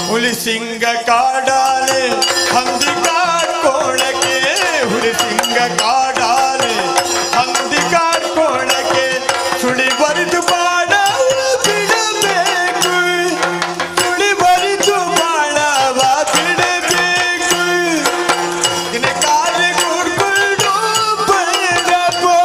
ಹುಲಿಸಿಂಗ ಕಾಡಾಲೆ ಹಂದಿ ಕಾಡ್ಕೋಣಕ್ಕೆ, ಹುಲಿಸಿಂಗ ಕಾಡಾಲೆ ಹಂದಿ ಕಾಡ್ಕೋಣಕ್ಕೆ, ಸುಳಿ ಬರಿದು ಬಾಣ ಬಿಡಬೇಕು, ಸುಳಿ ಬರಿದು ಬಾಣವ ಬಿಡಬೇಕು, ನಿನ್ನ ಕಾಲೆ ಕೂಡ್ಕೊಂಡು ಬರಬೇಕು.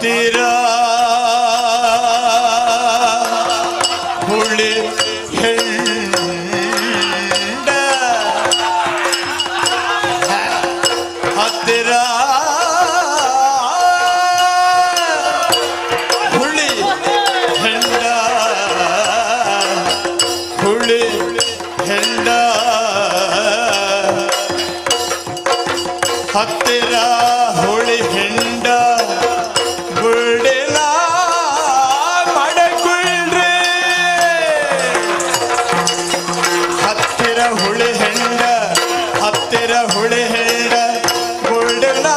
ಹತ್ತಿರ ಹುಳಿ ಹೆಂಡ ಹತ್ತಿರ ಹುಳಿ ಹೆಂಡ ಹುಳಿ ಹೆಂಡ ಹತ್ತಿರ ಹುಳಿ ಹೆಂಡ ಬಿಡಿಲ ಮಡಗುಳ್ರಿ ಹತ್ತಿರ ಹುಳಿ ಹೆಂಡ ಹತ್ತಿರ ಹುಳಿ ಹೆಂಡ ಬಿಡಿಲ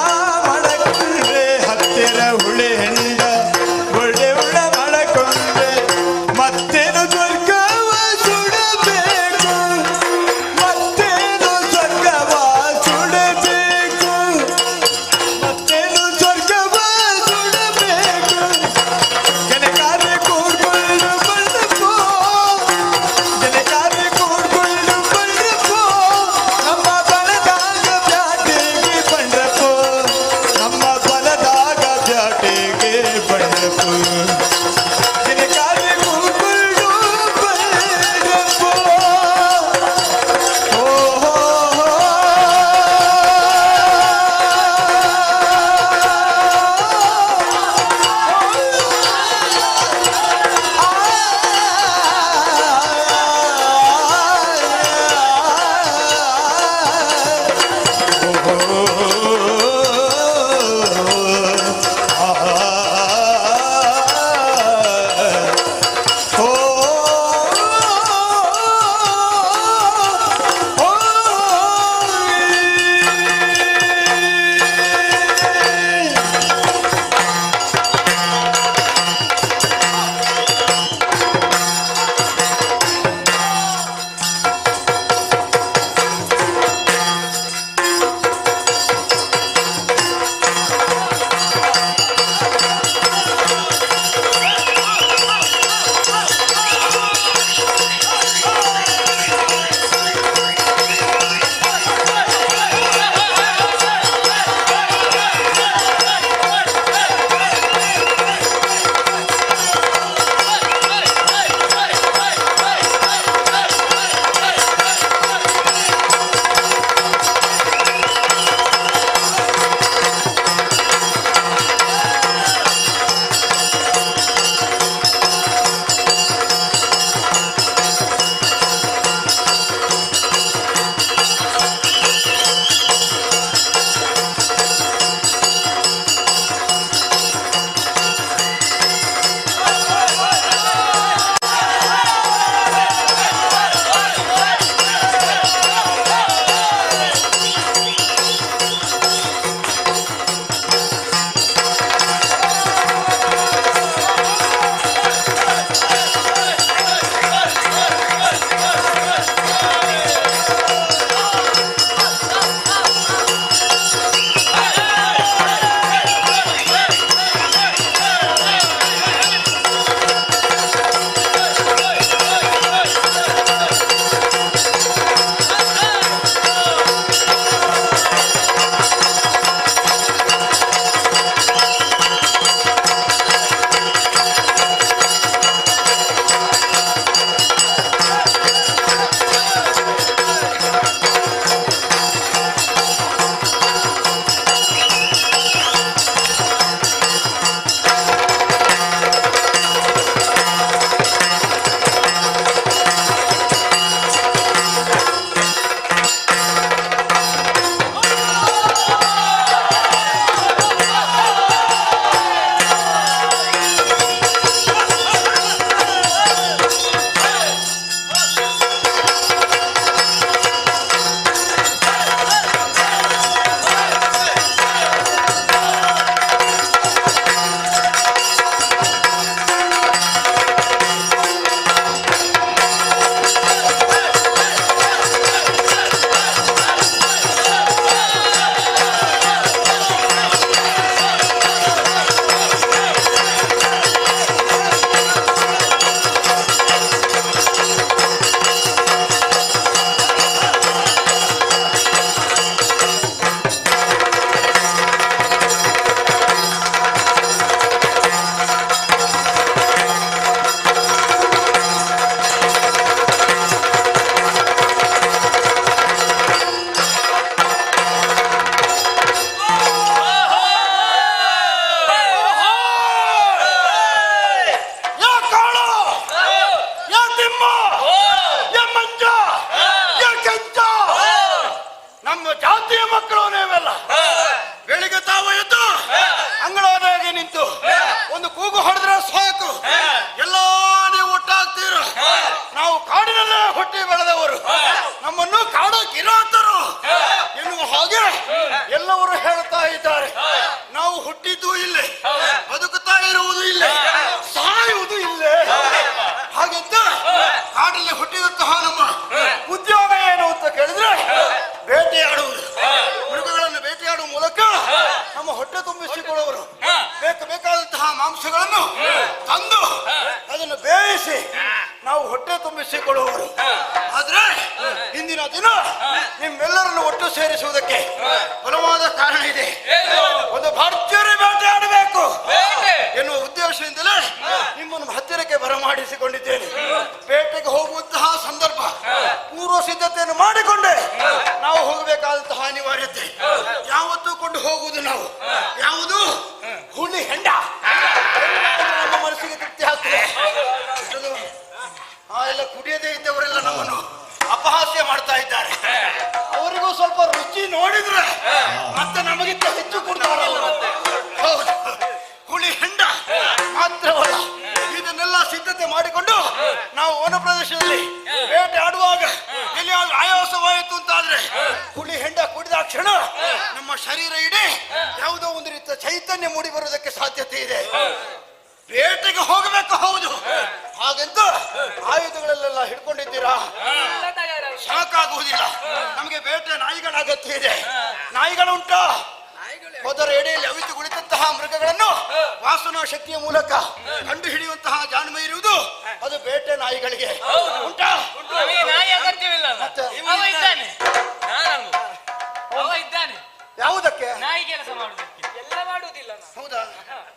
ಮಡಗುಳ್ರಿ ಹತ್ತಿರ ಹುಳಿ ಹೆಂಡ ಬಿಡಿಲ ಮಡಕೊಂಡ್ರೆ ಮತ್ತೇನು ಸ್ವರ್ಗವ ಸುಡಬೇಕು ಮತ್ತೇನು ಸ್ವರ್ಗವ ಸುಡಬೇಕು ಮತ್ತೇನು ಸ್ವರ್ಗವ ಸುಡಬೇಕು ಜನಕಾರ್ಯ ಕೂಡ್ಕೊಂಡು ಬಂದಪ್ಪೋ ಜನಕಾರ್ಯ ಕೂಡ್ಕೊಂಡು ಬಂದಪ್ಪೋ ನಮ್ಮ ಬಲದಾಗ ಬ್ಯಾಟಿಗೆ ಬಂದ್ರಪ್ಪೋ ನಮ್ಮ ಬಲದಾಗ ಬ್ಯಾಟಿಗೆ ಬಂದ್ರಪ್ಪೋ ಜನಕಾರ್ಯ ಕೂಡ್ಕೊಂಡು ಬಂದ್ರಪ್ಪೋ ಓ ಹೋ ಹೋ ತುಂಬಿಸಿಕೊಳ್ಳುವರು. ಆದ್ರೆ ಇಂದಿನ ದಿನ ನಿಮ್ಮೆಲ್ಲರನ್ನು ಒಟ್ಟು ಸೇರಿಸುವುದಕ್ಕೆ ಬಲವಾದ ಕಾರಣ ಇದೆ. ಒಂದು ಭರ್ಜರಿ ಬೇಟೆ ಆಡಬೇಕು ಎನ್ನುವ ಉದ್ದೇಶದಿಂದಲೇ ನಿಮ್ಮನ್ನು ಹತ್ತಿರಕ್ಕೆ ಬರಮಾಡಿಸಿಕೊಂಡಿದ್ದೇನೆ. ಬೇಟೆಗೆ ಹೋಗುವಂತಹ ಸಂದರ್ಭ ಪೂರ್ವ ಸಿದ್ಧತೆಯನ್ನು ಮಾಡಿಕೊಂಡೆ ನಾವು ಹೋಗಬೇಕಾದಂತಹ ಅನಿವಾರ್ಯತೆ. ಯಾವತ್ತೂ ಕೊಂಡು ಹೋಗುವುದು ನಾವು ಯಾವುದು ಹುಲಿ ಹೆಂಡ ನಮ್ಮ ಮನಸ್ಸಿಗೆ ತೃಪ್ತಿ ಆಗ್ತದೆ. ಎಲ್ಲ ಕುಡಿಯದೇ ಇದ್ದವರೆಲ್ಲ ನಮ್ಮನ್ನು ಅಪಹಾಸ್ಯ ಮಾಡ್ತಾ ಇದ್ದಾರೆ. ಅವರಿಗೂ ಸ್ವಲ್ಪ ರುಚಿ ನೋಡಿದ್ರೆ ಮತ್ತೆ ನಮಗಿಂತ ಹೆಚ್ಚು ಕೊಡ್ತಾರೆ. ಹೌದು, ಹುಳಿ ಹೆಂಡ ಮಾತ್ರವಲ್ಲ, ಇದನ್ನೆಲ್ಲ ಸಿದ್ಧತೆ ಮಾಡಿಕೊಂಡು ನಾವು ವನ ಪ್ರದೇಶದಲ್ಲಿ ಬೇಟೆ ಆಡುವಾಗ ಎಲ್ಲಿಯಾದ್ರೂ ಆಯಾಸವಾಯಿತು ಅಂತಾದ್ರೆ ಹುಳಿ ಹೆಂಡ ಕುಡಿದ ಕ್ಷಣ ನಮ್ಮ ಶರೀರ ಇಡೀ ಯಾವುದೋ ಒಂದು ರೀತಿಯ ಚೈತನ್ಯ ಮೂಡಿ ಬರುವುದಕ್ಕೆ ಸಾಧ್ಯತೆ ಇದೆ. ಬೇಟೆಗೆ ಹೋಗಬೇಕು, ಹೌದು. ಹಾಗೆಂದು ಆಯುಧಗಳಲ್ಲೆಲ್ಲ ಹಿಡ್ಕೊಂಡಿದ್ದೀರಾ? ಸಾಕಾಗುವುದಿಲ್ಲ. ನಮಗೆ ಬೇಟೆ ನಾಯಿಗಳ ಅಗತ್ಯ ಇದೆ. ನಾಯಿಗಳುಂಟು. ಹೋದರ ಎಡೆಯಲ್ಲಿ ಅವಿತು ಕುಳಿತಂತಹ ಮೃಗಗಳನ್ನು ವಾಸನಾ ಶಕ್ತಿಯ ಮೂಲಕ ಕಂಡು ಹಿಡಿಯುವಂತಹ ಜಾಣ್ಮೆ ಇರುವುದು ಅದು ಬೇಟೆ ನಾಯಿಗಳಿಗೆ ಉಂಟಾ? ಯಾವುದಕ್ಕೆ? ನಾಯಿ ಕೆಲಸ ಮಾಡುವುದಕ್ಕೆ. ಎಲ್ಲ ಮಾಡುವುದಿಲ್ಲ. ಹೌದಾ?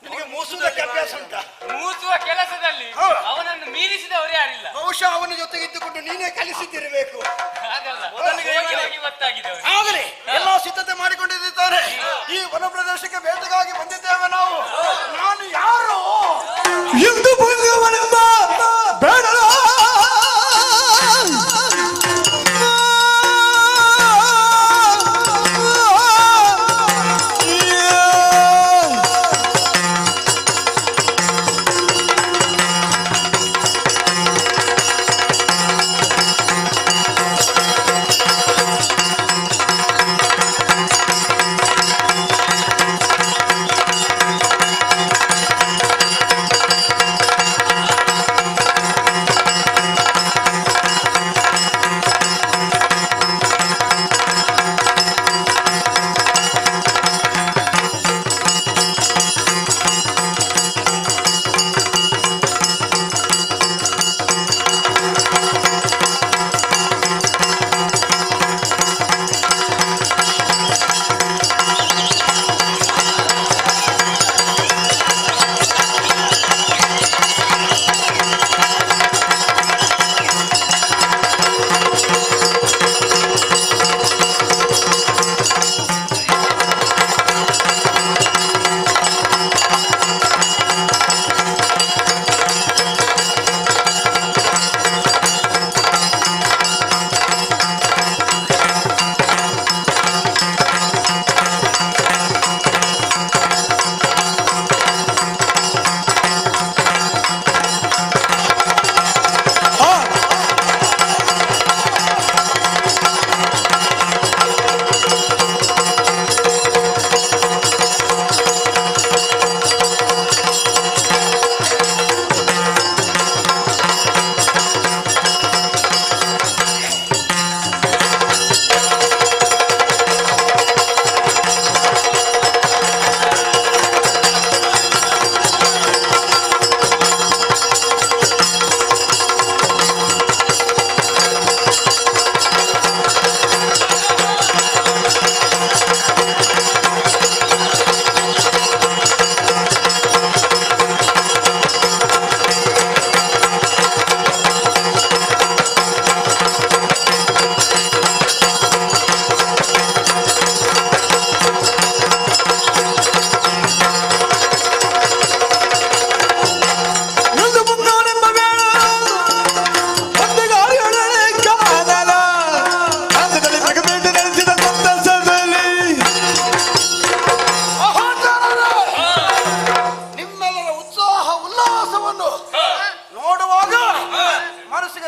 ನಿನಗೆ ಮೂಸುವುದಕ್ಕೆ ಅಭ್ಯಾಸ ಉಂಟಾ? ಮೂಸುವ ಕೆಲಸದಲ್ಲಿ ಅವನನ್ನು ಮೀರಿಸಿದವರು ಯಾರಿಲ್ಲ. ಬಹುಶಃ ಅವನ ಜೊತೆಗೆ ಇದ್ದುಕೊಂಡು ನೀನೇ ಕಲಿಸಿದ್ದಿರಬೇಕು. ಆಗಲಿ, ಎಲ್ಲ ಸಿದ್ಧತೆ ಮಾಡಿಕೊಂಡಿದ್ದಾರೆ. ಈ ವನ ಪ್ರದೇಶಕ್ಕೆ ಬೇಟೆಗಾಗಿ ಬಂದಿದ್ದೇವೆ ನಾವು. ನಾನು ಯಾರು ಎಂದು ಭಂಗವನೆಂಬ ಬೇಡ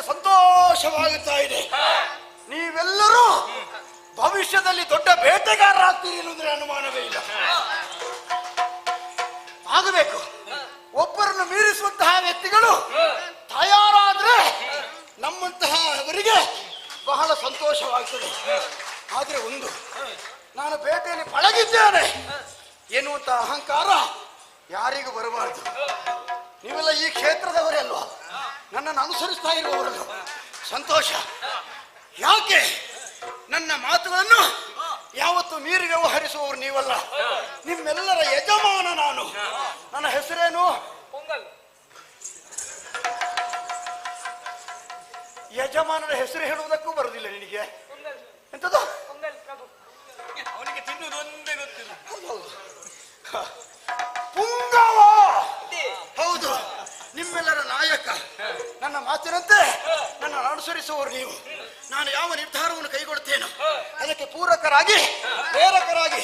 ಸಂತೋಷವಾಗುತ್ತಾ ಇದೆ. ನೀವೆಲ್ಲರೂ ಭವಿಷ್ಯದಲ್ಲಿ ದೊಡ್ಡ ಬೇಟೆಗಾರರಾಗ್ತೀರಿ ಅನ್ನೋದ್ರೆ ಅನುಮಾನವೇ ಇಲ್ಲ. ಆಗಬೇಕು. ಒಬ್ಬರನ್ನು ಮೀರಿಸುವಂತಹ ವ್ಯಕ್ತಿಗಳು ತಯಾರಾದ್ರೆ ನಮ್ಮಂತಹವರಿಗೆ ಬಹಳ ಸಂತೋಷವಾಗ್ತದೆ. ಆದ್ರೆ ಒಂದು, ನಾನು ಬೇಟೆಯಲ್ಲಿ ಪಳಗಿದ್ದೇನೆ ಎನ್ನುವಂತ ಅಹಂಕಾರ ಯಾರಿಗೂ ಬರಬಾರದು. ನೀವೆಲ್ಲ ಈ ಕ್ಷೇತ್ರದವರೇ ಅಲ್ವಾ? ನನ್ನನ್ನು ಅನುಸರಿಸ್ತಾ ಇರುವವರು ಸಂತೋಷ. ಯಾಕೆ ನನ್ನ ಮಾತುಗಳನ್ನು ಯಾವತ್ತು ಮೀರಿ ವ್ಯವಹರಿಸುವವರು ನೀವಲ್ಲ, ನಿಮ್ಮೆಲ್ಲರ ಯಜಮಾನ ನಾನು. ನನ್ನ ಹೆಸರೇನು? ಪೊಂಗಲ್. ಯಜಮಾನನ ಹೆಸರು ಹೇಳುವುದಕ್ಕೂ ಬರುವುದಿಲ್ಲ ನಿನಗೆ? ಎಂತದು? ಪೊಂಗಲ್ ಪ್ರಭು. ಅವನಿಗೆ ತಿನ್ನುವುದು ಒಂದೇ ಗೊತ್ತಿಲ್ಲ. ಪುಂಗವ. ಹೌದು, ನಿಮ್ಮೆಲ್ಲರ ನಾಯಕ. ನನ್ನ ಮಾತಿನಂತೆ ನನ್ನ ಅನುಸರಿಸುವವರು ನೀವು. ನಾನು ಯಾವ ನಿರ್ಧಾರವನ್ನು ಕೈಗೊಳ್ಳುತ್ತೇನೋ ಅದಕ್ಕೆ ಪೂರಕರಾಗಿ ಪ್ರೇರಕರಾಗಿ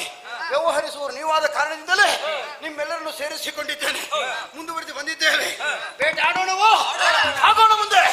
ವ್ಯವಹರಿಸುವವರು ನೀವಾದ ಕಾರಣದಿಂದಲೇ ನಿಮ್ಮೆಲ್ಲರನ್ನು ಸೇರಿಸಿಕೊಂಡಿದ್ದೇನೆ. ಮುಂದುವರೆದು ಬಂದಿದ್ದೇವೆ. ಬೇಟೆ ಆಡೋಣವೋ? ಆಗೋಣ ಮುಂದೆ.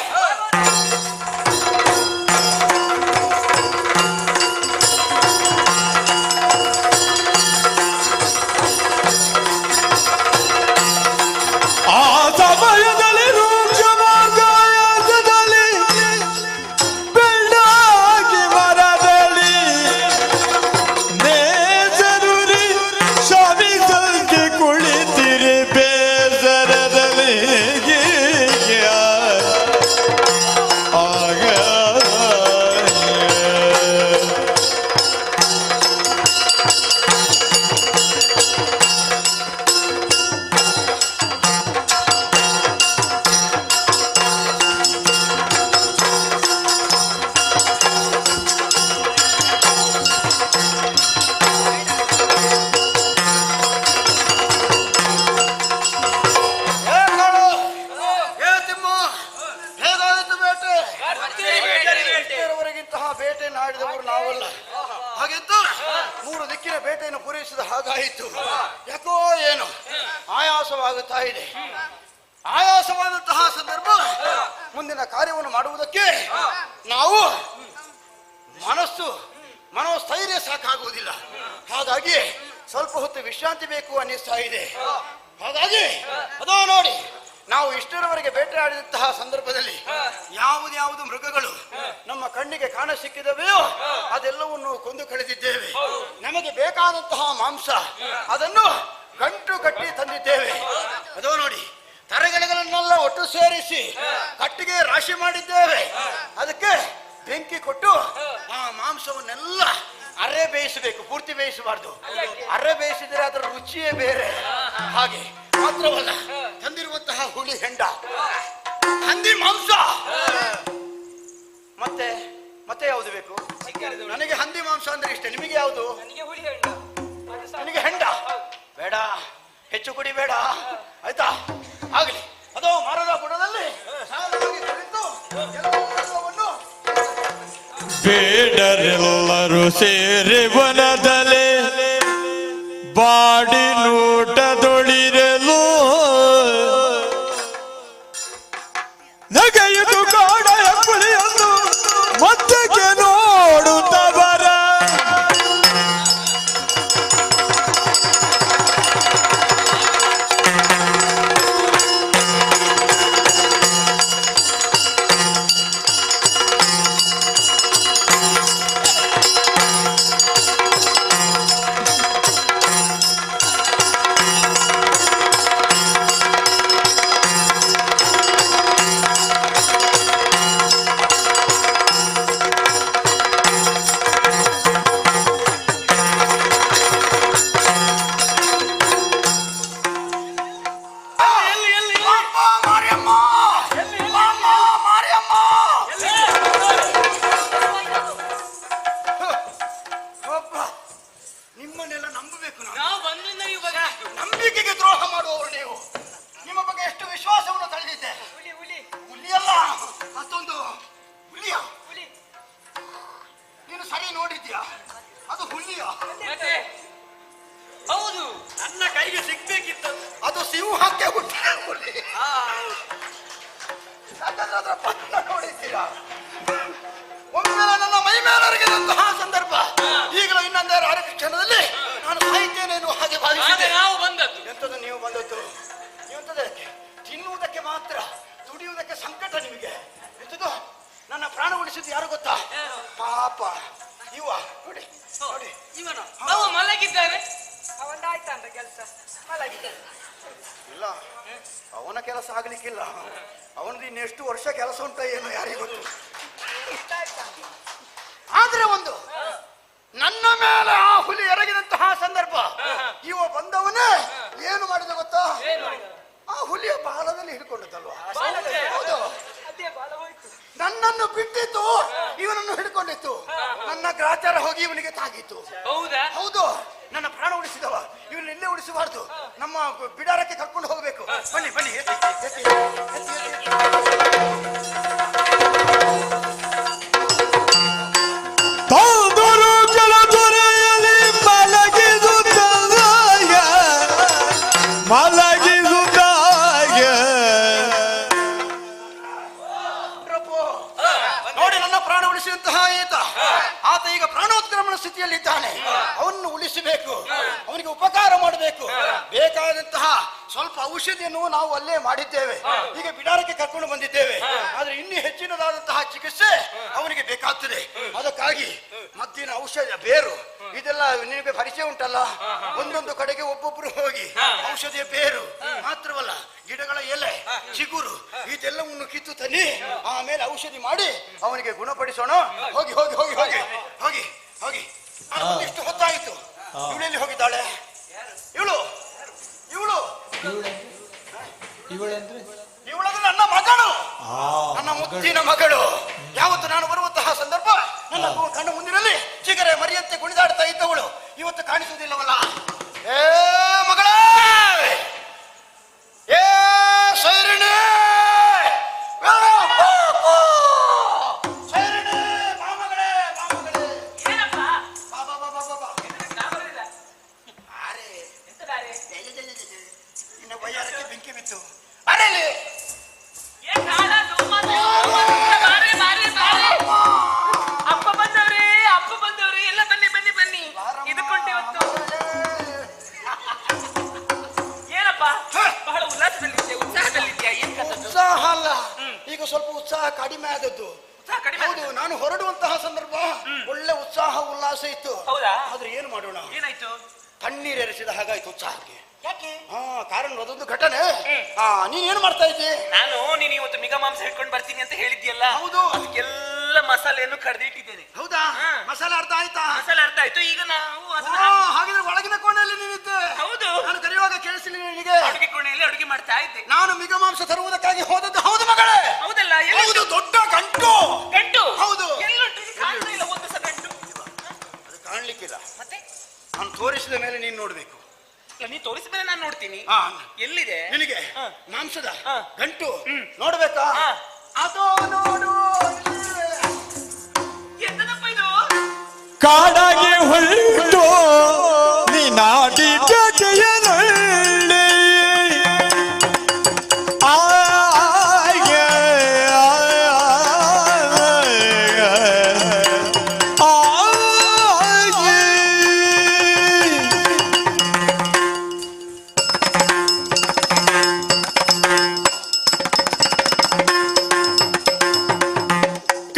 ಬೇಟೆಯನ್ನು ಆಡಿದವರು ನಾವಲ್ಲ. ಹಾಗೆಂತ 3 ದಿಕ್ಕಿನ ಬೇಟೆಯನ್ನು ಪೂರೈಸಿದ ಹಾಗಾಯಿತು. ಯಾಕೋ ಏನು ಆಯಾಸವಾಗುತ್ತಾ ಇದೆ. ಆಯಾಸವಾದಂತಹ ಸಂದರ್ಭ ಮುಂದಿನ ಕಾರ್ಯವನ್ನು ಮಾಡುವುದಕ್ಕೆ ನಾವು ಮನೋಸ್ಥೈರ್ಯ ಸಾಕಾಗುವುದಿಲ್ಲ. ಹಾಗಾಗಿ ಸ್ವಲ್ಪ ಹೊತ್ತು ವಿಶ್ರಾಂತಿ ಬೇಕು ಅನ್ನಿಸ್ತಾ ಇದೆ. ಹಾಗಾಗಿ ಅದೋ ನೋಡಿ, ನಾವು ಇಷ್ಟರವರೆಗೆ ಬೇಟೆ ಆಡಿದಂತಹ ಸಂದರ್ಭದಲ್ಲಿ ಯಾವುದ್ಯಾವುದು ಮೃಗಗಳು ನಮ್ಮ ಕಣ್ಣಿಗೆ ಕಾಣ ಸಿಕ್ಕಿದವೆಯೋ ಅದೆಲ್ಲವನ್ನು ಕೊಂದು ಕಳೆದಿದ್ದೇವೆ. ನಮಗೆ ಬೇಕಾದಂತಹ ಮಾಂಸ ಅದನ್ನು ಗಂಟು ಕಟ್ಟಿ ತಂದಿದ್ದೇವೆ. ಅದೋ ನೋಡಿ, ತರಗೆಲೆಗಳನ್ನೆಲ್ಲ ಒಟ್ಟು ಸೇರಿಸಿ ಕಟ್ಟಿಗೆ ರಾಶಿ ಮಾಡಿದ್ದೇವೆ. ಅದಕ್ಕೆ ಬೆಂಕಿ ಕೊಟ್ಟು ಆ ಮಾಂಸವನ್ನೆಲ್ಲ ಅರೆ ಬೇಯಿಸಬೇಕು, ಪೂರ್ತಿ ಬೇಯಿಸಬಾರ್ದು. ಅರೆ ಬೇಯಿಸಿದರೆ ಅದರ ರುಚಿಯೇ ಬೇರೆ. ಹಾಗೆ ಮಾತ್ರವಲ್ಲ, ತಂದಿರುವಂತಹ ಹುಳಿ ಹೆಂಡ, ಹಂದಿ ಮಾಂಸ, ಮತ್ತೆ ಯಾವುದು ಬೇಕು? ನನಗೆ ಹಂದಿ ಮಾಂಸ ಅಂದ್ರೆ ಇಷ್ಟ. ನಿಮಗೆ ಯಾವುದು? ನನಗೆ ಹೆಂಡ ಬೇಡ, ಹೆಚ್ಚು ಕುಡಿ ಬೇಡ, ಆಯ್ತಾ? ಆಗಲಿ. ಅದೋ ಮರದ ಬುಡದಲ್ಲಿ ಬೇಡರೆಲ್ಲರೂ ಸೇರಿ ವನದಲೆ ಬಾಡಿ ನೋಟದೊಳಿರಲು ನಗೆಯುದು ಕಾಡ ಕುಳಿಯನ್ನು ಮತ್ತಕ್ಕೆ ನೋಡುತ್ತವರ ನಂಬಿಕೆಗೆ ದ್ರೋಹ ಮಾಡುವವರು ನೀವು. ನಿಮ್ಮ ಬಗ್ಗೆ ಎಷ್ಟು ವಿಶ್ವಾಸವನ್ನು ತಳೆದಿದ್ದೆ. ಹುಲಿಯಲ್ಲ, ಮತ್ತೊಂದು ಹುಲಿಯ. ನೀನು ಸರಿ ನೋಡಿದ್ಯಾ? ಅದು ಹುಲಿಯ. ಹೌದು, ನನ್ನ ಕೈಗೆ ಸಿಗ್ಬೇಕಿತ್ತು. ಅದು ಸಿಂಹಕ್ಕೆ ಹುಟ್ಟಿದ ಹುಲಿ. ಅದರ ಪತ್ರ ನೋಡಿದ್ದೀರಾ? ಒಮ್ಮೆ ನನ್ನ ಮೈ ಮೇಲರಿಗಿದಂತಹ ಸಂದರ್ಭ. ಈಗಲೂ ಇನ್ನೊಂದೆರಡು ಅರಕು ಕ್ಷಣದಲ್ಲಿ ನಾನು ಸಾಹಿತ್ಯನೇ ಹಾಗೆ ಭಾವಿಸಿದೆ. ನಾವು ಬಂದದ್ದು. ಎಂತದ್ದು ನೀವು ಬಂದದ್ದು? ಎಂತದಕ್ಕೆ? ತಿನ್ನುವುದಕ್ಕೆ ಮಾತ್ರ, ದುಡಿಯುವುದಕ್ಕೆ ಸಂಕಟ ನಿಮಗೆ. ಎಂತದ್ದು? ನನ್ನ ಪ್ರಾಣ ಉಳಿಸಿದ್ದು ಯಾರು ಗೊತ್ತಾ? ಪಾಪ ಇವ. ನೋಡಿ ನೋಡಿ, ಇವನು ಅವ ಮಲಗಿದ್ದಾನೆ. ಅವನಾಯ್ತಂತ ಕೆಲಸ ಮಲಗಿದೆ. ಇಲ್ಲ, ಅವನ ಕೆಲಸ ಆಗ್ಲಿಕ್ಕಿಲ್ಲ. ಅವನದು ಇನ್ನೆಷ್ಟು ವರ್ಷ ಕೆಲಸ ಉಂಟ ಏನೋ ಯಾರಿಗೂ ಗೊತ್ತು. ಆದ್ರೆ ಒಂದು ನನ್ನ ಮೇಲೆ ಆ ಹುಲಿ ಎರಗಿದಂತಹ ಸಂದರ್ಭ, ಇವ ಬಂದವನೇ ಏನು ಮಾಡಿದ ಗೊತ್ತಾ? ಆ ಹುಲಿಯ ಬಾಲದಲ್ಲಿ ಹಿಡ್ಕೊಂಡದಲ್ವಾ? ಹೌದು, ನನ್ನನ್ನು ಬಿಟ್ಟಿತ್ತು, ಇವನನ್ನು ಹಿಡ್ಕೊಂಡಿತ್ತು. ನನ್ನ ಗ್ರಾಚಾರ ಹೋಗಿ ಇವನಿಗೆ ತಾಗಿತ್ತು. ಹೌದಾ? ಹೌದು, ನನ್ನ ಪ್ರಾಣ ಉಳಿಸಿದವ. ಇವನು ಇಲ್ಲೇ ಉಳಿಸಬಾರ್ದು, ನಮ್ಮ ಬಿಡಾರಕ್ಕೆ ಕರ್ಕೊಂಡು ಹೋಗ್ಬೇಕು. ಬನ್ನಿ ಬನ್ನಿ, ಎತ್ತಿ, ಎತ್ತಿ, ಎತ್ತಿ, ಎತ್ತಿ. ತಾದೊರು ಜಲದೊರೆಯಲಿ ಮಲಗಿದುತ್ತಾಗ ಪ್ರಭು, ನೋಡಿ ನನ್ನ ಪ್ರಾಣ ಉಳಿಸಿದಂತಹ ಆತ ಈಗ ಪ್ರಾಣೋತ್ಕ್ರಮಣ ಸ್ಥಿತಿಯಲ್ಲಿದ್ದಾನೆ. ಅವನನ್ನು ಉಳಿಸಬೇಕು, ಅವನಿಗೆ ಉಪಕಾರ ಮಾಡಬೇಕು. ಬೇಕಾದಂತಹ ಸ್ವಲ್ಪ ಔಷಧಿಯನ್ನು ನಾವು ಅಲ್ಲೇ ಮಾಡಿದ್ದೇವೆ, ಈಗ ಬಿಡಾರಕ್ಕೆ ಕರ್ಕೊಂಡು ಬಂದಿದ್ದೇವೆ. ಆದ್ರೆ ಇನ್ನೂ ಹೆಚ್ಚಿನದಾದಂತಹ ಚಿಕಿತ್ಸೆ ಅವನಿಗೆ ಬೇಕಾಗ್ತದೆ. ಅದಕ್ಕಾಗಿ ಮದ್ದಿನ ಔಷಧ, ಬೇರು, ಇದೆಲ್ಲ ನಿನಗೆ ಪರಿಚಯ ಉಂಟಲ್ಲ. ಒಂದೊಂದು ಕಡೆಗೆ ಒಬ್ಬೊಬ್ರು ಹೋಗಿ ಔಷಧಿಯ ಬೇರು ಮಾತ್ರವಲ್ಲ, ಗಿಡಗಳ ಎಲೆ, ಚಿಗುರು ಇದೆಲ್ಲವನ್ನು ಕಿತ್ತು ತನ್ನಿ, ಆಮೇಲೆ ಔಷಧಿ ಮಾಡಿ ಅವನಿಗೆ ಗುಣಪಡಿಸೋಣ. ಹೋಗಿ ಹೋಗಿ ಹೋಗಿ ಹೋಗಿ ಹೋಗಿ ಹೋಗಿ. ಇಷ್ಟು ಹೊತ್ತಾಯಿತು, ಇವಳೆಲ್ಲಿ ಹೋಗಿದ್ದಾಳೆ? ಇವಳು ಇವಳು ಇವಳದು ನನ್ನ ಮಗಳು, ನನ್ನ ಮುದ್ದಿನ ಮಗಳು. ಯಾವತ್ತು ನಾನು ಬರುವಂತಹ ಸಂದರ್ಭ ನನ್ನ ಕಣ್ಣು ಮುಂದಿನಲ್ಲಿ ಚಿಗರೆ ಮರಿಯಂತೆ ಕುಣಿದಾಡ್ತಾ ಇದ್ದವಳು ಇವತ್ತು ಕಾಣಿಸುವುದಿಲ್ಲವಲ್ಲ. ಏ ಮಗಳೇ, ಏ ಸೈರಣಿ, ಸೈರಣಿ, ಬಾ ಮಗಳೇ, ಬಾ ಮಗಳೇ. ಏನಪ್ಪ? ಬಾ ಬಾ ಬಾ ಬಾ ಬಾ. ನಾವಲ್ಲ. ಅರೆ ಎಂತ ದಾರಿ? ಇನ್ನು ಬಯ್ಯಾರಕ್ಕೆ ಬೆಂಕಿ ಬಿತ್ತು. ಅರೆಲಿ ಏನ್ ಕಾಲ ಧೂಮದು? ಬಾರಿ ಬಾರಿ ಬಾರಿ. ಅಪ್ಪ ಬಂದವ್ರಿ, ಅಪ್ಪ ಬಂದವ್ರಿ. ಎಲ್ಲ ಬನ್ನಿ ಬನ್ನಿ ಬನ್ನಿ. ಇದಕ್ಕೊಂಡೆ ಇವತ್ತು ಏನಪ್ಪ ಬಹಳ ಉಲ್ಲಾಸದಲ್ಲಿದ್ದೆ, ಉತ್ಸಾಹದಲ್ಲಿದ್ಯಾ? ಏನ್ ಕಥದ್ದು? ಉತ್ಸಾಹ ಅಲ್ಲ, ಈಗ ಸ್ವಲ್ಪ ಉತ್ಸಾಹ ಕಡಿಮೆ ಆದದ್ದು. ಉತ್ಸಾಹ ಕಡಿಮೆ ಹೌದು, ನಾನು ಹೊರಡುವಂತಹ ಸಂದರ್ಭ ಒಳ್ಳೆ ಉತ್ಸಾಹ ಉಲ್ಲಾಸ ಇತ್ತು. ಹೌದಾ? ಆದ್ರೆ ಏನು ಮಾಡೋಣ, ಏನಾಯ್ತು? ತಣ್ಣೀರು ಎರಚಿದ ಹಾಗಾಯ್ತು ಉತ್ಸಾಹಕ್ಕೆ. ಯಾಕೆ? ಕಾರಣ ಅದೊಂದು ಘಟನೆ. ನೀನ್ ಏನು ಮಾಡ್ತಾ ಇದ್ದಿ? ನೀನು ಇವತ್ತು ಮಿಗ ಮಾಂಸ ಹಿಡ್ಕೊಂಡು ಬರ್ತೀನಿ ಅಂತ ಹೇಳಿದ್ಯಲ್ಲ. ಹೌದು, ಅದಕ್ಕೆಲ್ಲ ಮಸಾಲೆಯನ್ನು ಕಡ್ದಿಟ್ಟಿದ್ದೇನೆ. ಹೌದಾ? ಮಸಾಲೆ ಅರ್ಥ ಆಯ್ತಾ? ಮಸಾಲೆ ಅರ್ಥ ಆಯ್ತು. ಈಗ ನಾವು ಅದನ್ನ ಹಾಗಿದ್ರೆ ಒಳಗಿನ ಕೋಣೆಯಲ್ಲಿ ನೀನಿದ್ದೆ. ಹೌದು, ನಾನು ಕರೆಯುವಾಗ ಕೇಳಿಸಲಿಲ್ಲ ನಿನಗೆ? ಅಡುಗೆ ಕೋಣೆಯಲ್ಲಿ ಅಡುಗೆ ಮಾಡ್ತಾ ಇದ್ದೆ. ನಾನು ಮಿಗ ಮಾಂಸ ತರುವುದಕ್ಕಾಗಿ ಹೋದದ್ದು. ಹೌದು ಮಗಳೇ, ಹೌದಲ್ಲ? ಹೌದು, ದೊಡ್ಡ ಗಂಟು. ಗಂಟು? ಹೌದು. ಎಲ್ಲುಂಟು? ಕಾಣ್ತಾ ಇಲ್ಲ ಒಂದು ಸಹ ಗಂಟು. ಅದು ಕಾಣ್ಲಿಕ್ಕಿಲ್ಲ. ಮತ್ತೆ ನಾನು ತೋರಿಸಿದ ಮೇಲೆ ನೀನು ನೋಡ್ಬೇಕು. ನೀ ತೋರಿಸಿದ ಮೇಲೆ ನಾನು ನೋಡ್ತೀನಿ. ಎಲ್ಲಿದೆ ನಿನಗೆ ಮಾಂಸದ ಹಾ. ಗಂಟು ನೋಡ್ಬೇಕಾ? ಹಾ. ಅದೋ ನೋಡು. ಎಂತದಪ್ಪ ಇದು? ಕಾಡಾಗಿ ಹೊರಟು ನೀನಾಡಿ ಜಯನಳ್ಳಿ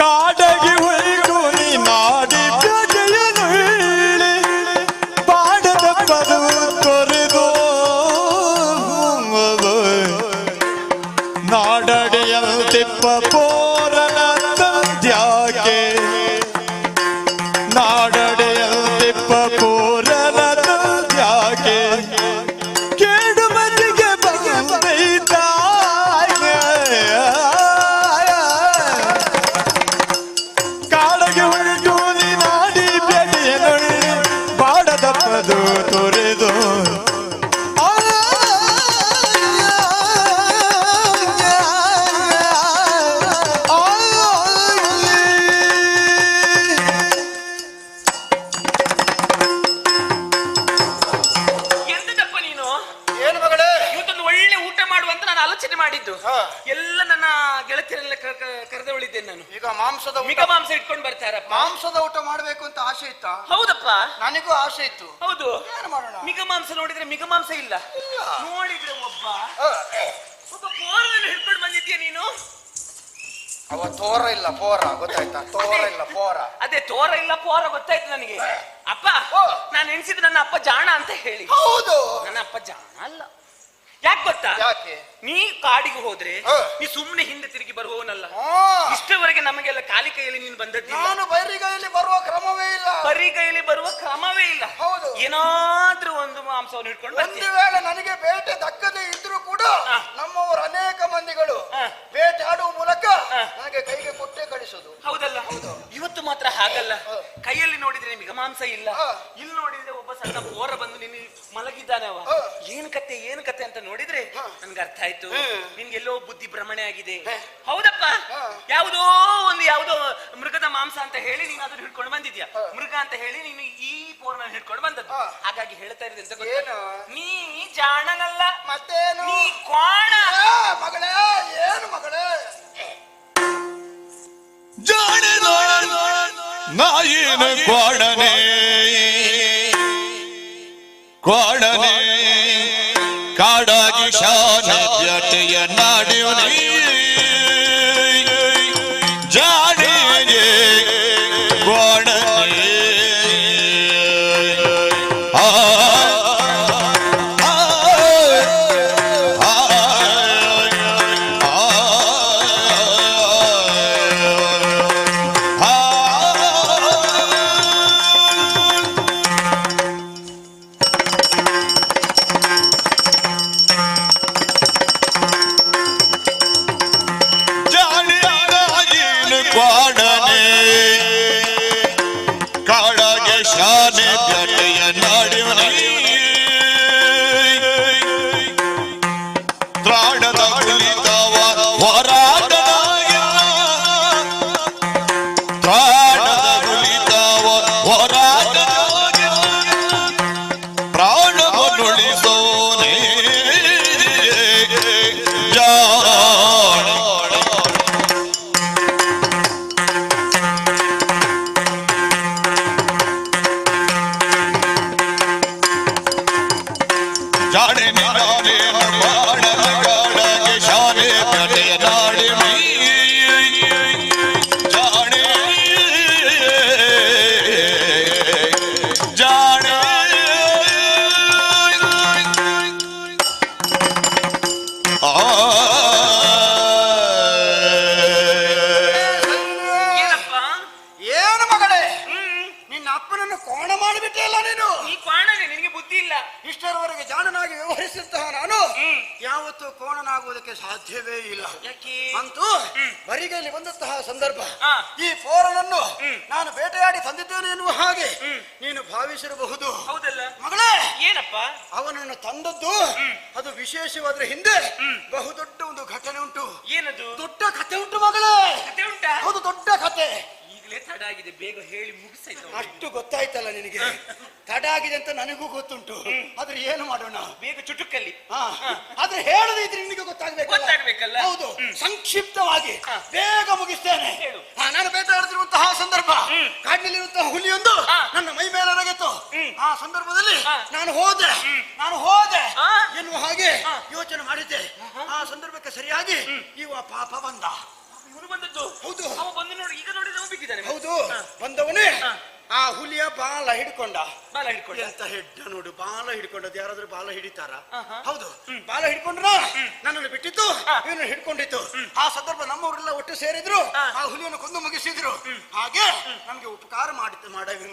ಕಾಡಗಿ ಹೊರಟು ನೀನಾಡಿ ಜಯನಳ್ಳಿ ಬಾಡದ ಪದವು ತೊರೆದು ನಾಡಡೆಯಂತಿಪ್ಪ ಪೋರನ ತಂದ್ಯಾಕೆ, ನಾಡಡೆಯಂತಿಪ್ಪ ಪೋರನ ತಂದ್ಯಾಕೆ, ಕೇಡು ಮತಿಗೆ ಬಂದೈತ ಕಾಡಗೆ ಹೊರಟು ನೀನಾಡಿ ಬೆಳೆಯ ನೋಡಿ ಬಾಡದ ಪದು ತೊರೆದು ಎಂತದಪ್ಪ ನೀನು? ಏನು ಮಗಳೇ? ಇವತ್ತೊಂದು ಒಳ್ಳೆ ಊಟ ಮಾಡುವಂತ ನಾನು ಆಲೋಚನೆ ಮಾಡಿದ್ದು. ಎಲ್ಲ ನನ್ನ ಗೆಳತಿಯರೆಲ್ಲ ಕರೆದವಳಿದ್ದೇನೆ ನಾನು. ಈಗ ಮಾಂಸದ ಮಿಗ ಮಾಂಸ ಇಟ್ಕೊಂಡು ಬರ್ತಾರಪ್ಪ. ಮಾಂಸದ ಊಟ ಮಾಡ್ಬೇಕು ಅಂತ ಆಸೆ ಇತ್ತ? ಹೌದಪ್ಪ, ನನಗೂ ಆಸೆ ಇತ್ತು. ಹೌದು. ಏನು ಮಾಡೋಣ? ಮಿಗ ಮಾಂಸ ನೋಡಿದ್ರೆ ಮಿಗ ಮಾಂಸ ಇಲ್ಲ. ನೋಡಿದ್ರೆ ಒಬ್ಬ ಪೋರನ್ನು ಹಿಡ್ಕೊಂಡು ಬಂದಿದ್ಯಾ ನೀನು? ಅವ ತೋರ ಇಲ್ಲ ಪೋರ, ಗೊತ್ತಾಯ್ತಾ? ತೋರ ಇಲ್ಲ ಪೋರ. ಅದೇ ತೋರ ಇಲ್ಲ ಪೋರ ಗೊತ್ತಾಯ್ತು ನನಗೆ. ಅಪ್ಪ, ನಾನು ಎಣಿಸಿದ್ದು ನನ್ನ ಅಪ್ಪ ಜಾಣ ಅಂತ ಹೇಳಿ. ಹೌದು, ನನ್ನ ಅಪ್ಪ ಜಾಣ ಅಲ್ಲ. ಯಾಕೆ ಗೊತ್ತಾ? ಯಾಕೆ? ನೀ ಕಾಡಿಗೆ ಹೋದ್ರೆ ಹ. ನೀ ಸುಮ್ಮನೆ ಹಿಂದೆ ತಿರುಗಿ ಬರುವವನಲ್ಲ. ಆ, ಇಷ್ಟವರೆಗೆ ನಮಗೆಲ್ಲ ಖಾಲಿ ಕೈಯಲ್ಲಿ ನೀನು ಬಂದದ್ದಿಲ್ಲ. ನಾನು ಬೈರಿಗೈಯಲ್ಲಿ ಬರುವ ಕ್ರಮವೇ ಇಲ್ಲ. ಬರೀ ಕೈಯಲ್ಲಿ ಬರುವ ಕ್ರಮವೇ ಇಲ್ಲ. ಹೌದು. ಏನಾದ್ರೂ ಒಂದು ಮಾಂಸವನ್ನು ಹಿಡ್ಕೊಂಡು ಒಂದು ಬರ್ತೀಯ. ವೇಳೆ ನನಗೆ ಬೇಟೆ ದಕ್ಕದೇ ಇದ್ರೂ ಕೂಡ ಹ. ನಮ್ಮವರು ಅನೇಕ ಮಂದಿಗಳು ಹ. ಬೇಟೆ ಆಡುವ ಮೂಲಕ ಹ. ನನಗೆ ಕೈಗೆ ಕೊಟ್ಟೆ ಕಳಿಸೋದು. ಹೌದಲ್ಲ? ಇವತ್ತು ಮಾತ್ರ ಹಾಗಲ್ಲ. ಹ. ಕೈಯಲ್ಲಿ ನೋಡಿದ್ರೆ ನಿಮಗೆ ಮಾಂಸ ಇಲ್ಲ. ಹ. ಇಲ್ಲಿ ನೋಡಿದ್ರೆ ಒಬ್ಬ ಸಣ್ಣ ಬೋರ ಬಂದು ನಿನ್ನ ಮಲಗಿದ್ದಾನೆ ಅವ. ಹ. ಏನ್ ಕತೆ ಅಂತ ನೋಡಿದ್ರೆ ಹ. ನನ್ಗೆ ಅರ್ಥ ಆಯ್ತು. ಹ್ಮ್. ನಿನ್ಗೆಲ್ಲೋ ಬುದ್ಧಿ ಭ್ರಮಣೆ ಆಗಿದೆ. ಹ. ಹೌದಪ್ಪ. ಹ. ಯಾವುದೋ ಮೃಗದ ಮಾಂಸ ಅಂತ ಹೇಳಿ ನೀನು ಅದನ್ನ ಹಿಡ್ಕೊಂಡು ಬಂದಿದ್ಯಾ. ಹ. ಮೃಗ ಅಂತ ಹೇಳಿ ನೀನು ಈ ಬೋರ್ನ ಹಿಡ್ಕೊಂಡು ಬಂದದ್ದು. ಹ. ಹಾಗಾಗಿ ಹೇಳ್ತಾ ಇರೋದು ಎಂತ ಏನು? ಗೊತ್ತಾ? ನೀ ಜಾಣನಲ್ಲ, ಮತ್ತೇನು? ನೀ ಕ್ವಾಣ. ಮಗಳೇ, ಏನು ಮಗಳೇ? ಜಾಣೆ ನಾಯಿನ ಕ್ವಾಡನೆ ಕ್ವಾಡನೆ ಕಾಡಾಗಿ ಶಾನ ಪ್ಯಟೆಯ ನಾಡಿವನೇ ಜಾಣೆಗೆ ಕ್ವಾಡನೆ ಆ ಕಾಡಾಗೆ ಶಾನೆ ಪ್ಯಟೆಯ ನಾಡಿವನೇ ತ್ರಾಣದ ಕುಳಿತವ ಹೋರಾಟನಾಗ ತ್ರಾಣದ ಕುಳಿತವ ಹೋರಾಟನಾಗ ಪ್ರಾಣವನ್ನುಳಿಸೋನೇ ಜಾಣ ಜಾಣೆ ನಾಡೆ ಬಾಡನ ಕಾಡಾಗೆ ಶಾನೆ ಪ್ಯಟೆಯ ನಾಡಿ ಜಾಣೆ ಜಾಣೆ ಏನಪ್ಪ? ಏನು ಮಗಳೇ? ಹ್ಮ್. ನಿನ್ನ ಅಪ್ಪನನ್ನು ಕೋಣ ಮಾಡಿಬಿಟ್ಟೆ ಅಲ್ಲ ನೀನು. ನೀ ಕ್ವಾಣನೆ, ನಿನಗೆ ಬುದ್ಧಿ ಇಲ್ಲ. ಇಷ್ಟರವರೆಗೆ ಜಾಣನಾಗಿ ವ್ಯವಹರಿಸುತ್ತಾ ನಾನು ಹ್ಮ್. ಯಾವತ್ತೂ ಕೋಣನಾಗುವುದಕ್ಕೆ ಸಾಧ್ಯವೇ ಇಲ್ಲ. ಯಾಕೆ? ಅಂತೂ ಬರಿಗೈಲಿ ಬಂದಂತಹ ಸಂದರ್ಭ ಆ. ಈ ಪೋರನನ್ನು ಹ್ಮ್. ನಾನು ಬೇಟೆಯಾಡಿ ತಂದಿದ್ದೇನೆ ಎನ್ನುವ ಹಾಗೆ ನೀನು ಭಾವಿಸಿರಬಹುದು. ಹೌದಲ್ಲ? ಮಗಳೇ, ಏನಪ್ಪ? ಅವನನ್ನು ತಂದದ್ದು ಅದು ವಿಶೇಷವಾದ್ರೆ ಹಿಂದೆ ಬಹುದೊಡ್ಡ ಒಂದು ಘಟನೆ ಉಂಟು. ಏನದು? ದೊಡ್ಡ ಕಥೆ ಉಂಟು ಮಗಳೇ. ಕತೆ ಉಂಟಾ? ಹೌದು, ದೊಡ್ಡ ಕಥೆ. ಈಗಲೇ ತಡ ಆಗಿದೆ, ಬೇಗ ಹೇಳಿ ಮುಗಿಸಾಯ್ತು. ಅಷ್ಟು ಗೊತ್ತಾಯ್ತಲ್ಲ ನಿನಗೆ. ತಡ ಆಗಿದೆ ಅಂತ ನನಗೂ ಗೊತ್ತುಂಟು. ಆದ್ರೆ ಏನು ಮಾಡೋಣ? ಬೇಗ ಚುಟುಕಲ್ಲಿ. ಹಾ. ಆದ್ರೆ ಹೇಳದೇ ಇದ್ರೆ ನಿನಗೆ ಗೊತ್ತಾಗ್ಬೇಕಲ್ಲ? ಹೌದು. ಸಂಕ್ಷಿಪ್ತವಾಗಿ ಬೇಗ ಮುಗಿಸ್ತೇನೆ. ಹೇಳು. ನಾನು ಬೇಟೆಯಾಡುತ್ತಿರುವಂತಹ ಸಂದರ್ಭ ಕಾಡಿನಲ್ಲಿರುವಂತಹ ಹುಲಿಯೊಂದು ನನ್ನ ಮೈ ಮೇಲೆ ರಗಿತು. ಆ ಸಂದರ್ಭದಲ್ಲಿ ನಾನು ಹೋದೆ ಎನ್ನುವ ಹಾಗೆ ಯೋಚನೆ ಮಾಡಿದ್ದೆ. ಆ ಸಂದರ್ಭಕ್ಕೆ ಸರಿಯಾಗಿ ಇವ ಪಾಪ ಬಂದ. ಇವನು ಬಂದದ್ದು? ಹೌದು. ಅವ ಬಂದು ನೋಡಿ, ಈಗ ನೋಡಿ ನಾವು ಬಿಟ್ಟಿದ್ದಾನೆ. ಹೌದು, ಬಂದವನೇ ಆ ಹುಲಿಯ ಬಾಲ ಹಿಡ್ಕೊಂಡ. ಬಾಲ ಹಿಡ್ಕೊಂಡು ಎಂತ ಹೆಡ್ಡ ನೋಡು, ಬಾಲ ಹಿಡ್ಕೊಂಡದ್ದು. ಯಾರಾದ್ರೂ ಬಾಲ ಹಿಡಿತಾರ? ಆಹಾ. ಹೌದು, ಬಾಲ ಹಿಡ್ಕೊಂಡ್ರ ನನ್ನನ್ನು ಬಿಟ್ಟಿತ್ತು, ಇವನು ಹಿಡ್ಕೊಂಡಿತ್ತು. ಆ ಸಂದರ್ಭ ನಮ್ಮವರೆಲ್ಲ ಒಟ್ಟು ಸೇರಿದ್ರು, ಆ ಹುಲಿಯನ್ನು ಕೊಂದು ಮುಗಿಸಿದ್ರು. ಹಾಗೆ ನಮ್ಗೆ ಉಪಕಾರ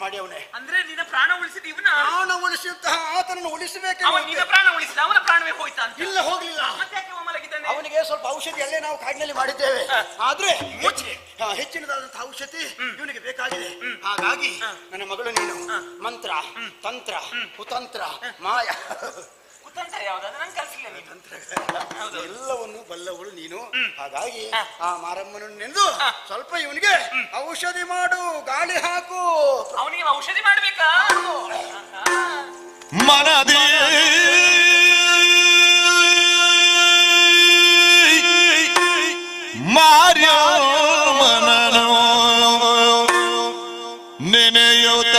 ಮಾಡಿ ಅವನೇ. ಅಂದ್ರೆ ನಿನ್ನ ಪ್ರಾಣ ಉಳಿಸಿದ ಇವನ? ಪ್ರಾಣ ಉಳಿಸಿದಂತಹ ಆತನನ್ನು ಉಳಿಸಬೇಕೆ? ಅವ ನಿನ್ನ ಪ್ರಾಣ ಉಳಿಸಿದ, ಅವನ ಪ್ರಾಣವೇ ಹೋಯ್ತಾ ಅಂತ? ಇಲ್ಲ, ಹೋಗ್ಲಿಲ್ಲ. ಮತ್ತೆ ಯಾಕೆ ಅವ ಮಲಗಿದ್ದಾನೆ? ಅವನಿಗೆ ಸ್ವಲ್ಪ ಔಷಧಿ ಅಲ್ಲೇ ನಾವು ಕಾಡಿನಲ್ಲಿ ಮಾಡಿದ್ದೇವೆ. ಆದ್ರೆ ಹೆಚ್ಚಿನದಾದಂತಹ ಔಷಧಿ ಇವನಿಗೆ ಬೇಕಾಗಿದೆ. ಹಾಗಾಗಿ ನನ್ನ ಮಗಳು ನೀನು ಮಂತ್ರ, ತಂತ್ರ, ಕುತಂತ್ರ, ಮಾಯ, ಕುತಂತ್ರ ಯಾವ್ದಾದ್ರು ನಂಗೆ ಕಲಿಸಿಲ್ಲ ನೀನು. ಹೌದು. ಎಲ್ಲವನ್ನು ಬಲ್ಲವಳು ನೀನು. ಹಾಗಾಗಿ ಆ ಮಾರಮ್ಮನನ್ನು ನೆನೆದು ಸ್ವಲ್ಪ ಇವನಿಗೆ ಔಷಧಿ ಮಾಡು, ಗಾಳಿ ಹಾಕು. ಅವನಿಗೆ ಔಷಧಿ ಮಾಡ್ಬೇಕಾ? ಮನದಿ ಮಾರ್ಯ ಮನನು ನೆನೆಯುತ್ತ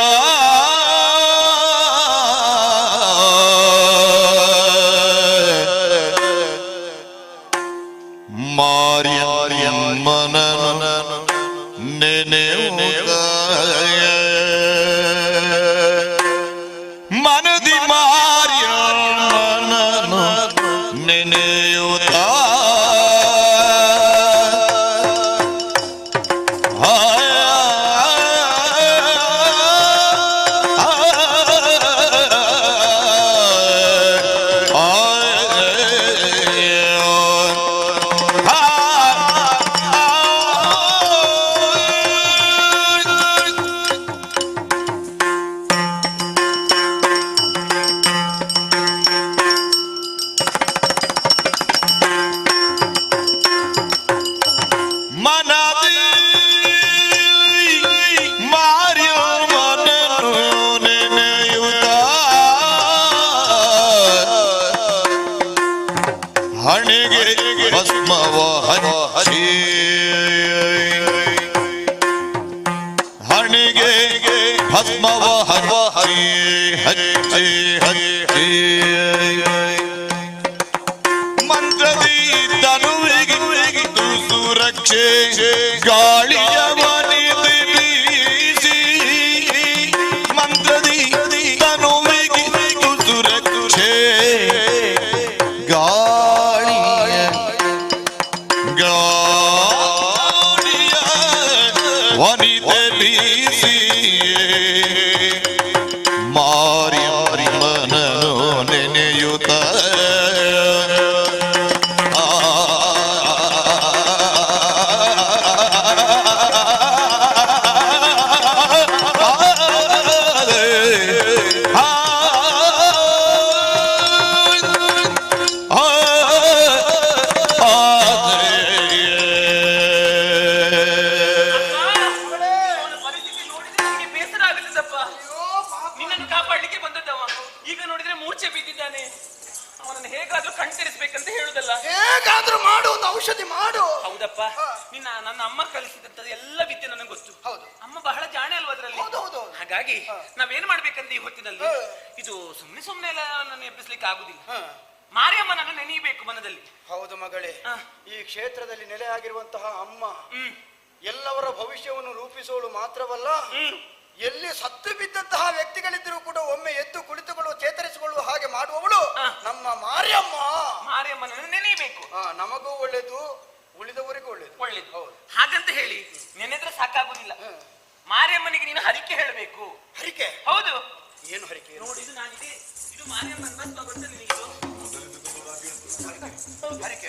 ಮಾರ್ಯ ಮನನು ನೆನೆಯುತ್ತ ಮನದಿ ಮಾರ್ಯ ಮನನು ನೆನೆಯುತ್ತ ಹಣೆಗೆ ಭಸ್ಮವ ಹಚ್ಚಿ ಹಣೆಗೆ ಭಸ್ಮವ ಹಚ್ಚಿ ಹಚ್ಚಿ ಹಚ್ಚಿ ಮಂತ್ರದಿ ತನುವಿಗೆ ಸುರಕ್ಷೆ ಗಾಳಿಯ ಮನೆದೆ ಬೀಸಿ ಮಂತ್ರದಿ ತನುವಿಗೆ ಸುರಕ್ಷೆ ವನಿತೆ ಬೀಸಿ ಮಾರಿಯಮ್ಮನನು ನೆನೆಯುತ್ತ ಈಗ ನೋಡಿದ್ರೆ ಮೂರ್ಛೆ ಬಿದ್ದಿದ್ದಾನೆ. ಅವನನ್ನು ಹೇಗಾದ್ರೂ ಕಣ್ತರಿಸ್ಬೇಕಂತ ಹೇಳುದಲ್ಲ. ಹೇಗಾದ್ರೂ ಮಾಡು, ಒಂದು ಔಷಧಿ ಮಾಡು. ಹೌದಪ್ಪ, ನನ್ನ ಅಮ್ಮ ಕಲಿಸಿದಂತ ಎಲ್ಲ ವಿದ್ಯೆ ನನಗೆ ಗೊತ್ತು. ಹೌದು, ಅಮ್ಮ ಬಹಳ ಜಾಣೆ ಅಲ್ವಾ ಅದ್ರಲ್ಲಿ. ಹಾಗಾಗಿ ನಾವೇನ್ ಮಾಡ್ಬೇಕಂತ ಈ ಹೊತ್ತಿನಲ್ಲಿ ಇದು ಸುಮ್ನೆ ಎಲ್ಲ ನನ್ನ ಎಬ್ಬಿಸ್ಲಿಕ್ಕೆ ಆಗುದಿಲ್ಲ. ಮಾರಿಯಮ್ಮನನ್ನು ನೆನೆಯಬೇಕು ಮನದಲ್ಲಿ. ಹೌದು ಮಗಳೇ, ಈ ಕ್ಷೇತ್ರದಲ್ಲಿ ನೆಲೆಯಾಗಿರುವಂತಹ ಅಮ್ಮ ಎಲ್ಲವರ ಭವಿಷ್ಯವನ್ನು ರೂಪಿಸುವಳು ಮಾತ್ರವಲ್ಲ, ಎಲ್ಲಿ ಸತ್ತು ಬಿದ್ದಂತಹ ವ್ಯಕ್ತಿಗಳಿದ್ದರೂ ಕೂಡ ಒಮ್ಮೆ ಎದ್ದು ಕುಳಿತುಕೊಳ್ಳುವ ಚೇತರಿಸಿಕೊಳ್ಳುವ ಹಾಗೆ ಮಾಡುವವಳು ನಮ್ಮ ಮಾರಿಯಮ್ಮ. ಮಾರಿಯಮ್ಮನನ್ನು ನೆನೆಯಬೇಕು. ನಮಗೂ ಒಳ್ಳೇದು, ಉಳಿದವರಿಗೂ ಒಳ್ಳೇದು. ಹೌದು, ಹಾಗಂತ ಹೇಳಿ ನೆನೆದ್ರೆ ಸಾಕಾಗುದಿಲ್ಲ. ಮಾರಿಯಮ್ಮನಿಗೆ ನೀನು ಹರಿಕೆ ಹೇಳಬೇಕು. ಹರಿಕೆ? ಹೌದು. ಏನು ಹರಿಕೆ? ನೋಡಿ, ಇದು ಮಾರಿಯಮ್ಮನ ಭಸ್ಮ ಗೊತ್ತ ನಿನಗೆ?